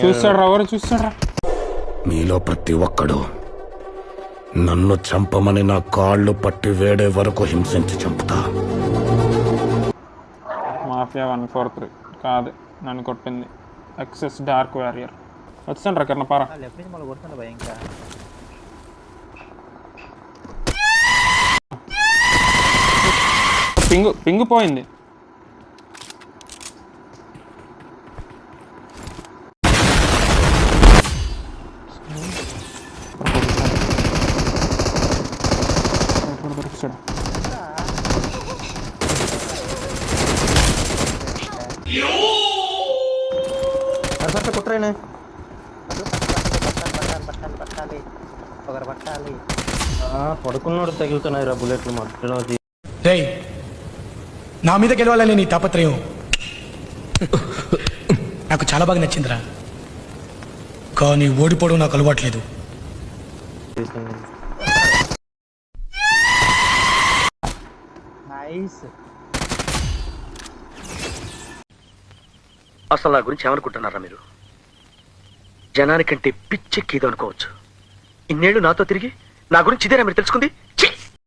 చూస్తాడ్రా ఎవరు చూస్తాడ్రా? మీలో ప్రతి ఒక్కడు నన్ను చంపమని నా కాళ్ళు పట్టి వేడే వరకు హింసించి చంపుతా. మాఫియా 143 కాదు, నన్ను కొట్టింది ఎక్సెస్ డార్క్ వారియర్. వచ్చాను కర్ణ పారా. పింగు పోయింది. పడుకున్నాడు, తగులుతున్నాయి రా బుల్లెట్లు మధ్యలో. నా మీద గెలవాలని నీ తాపత్రయం నాకు చాలా బాగా నచ్చిందిరా, కానీ ఓడిపోవడం నాకు అలవాట్లేదు. అసలు నా గురించి ఏమనుకుంటున్నారా మీరు? జనానికంటే పిచ్చెక్కిదో అనుకోవచ్చు. ఇన్నేళ్లు నాతో తిరిగి నా గురించి ఇదేనా మీరు తెలుసుకుంది?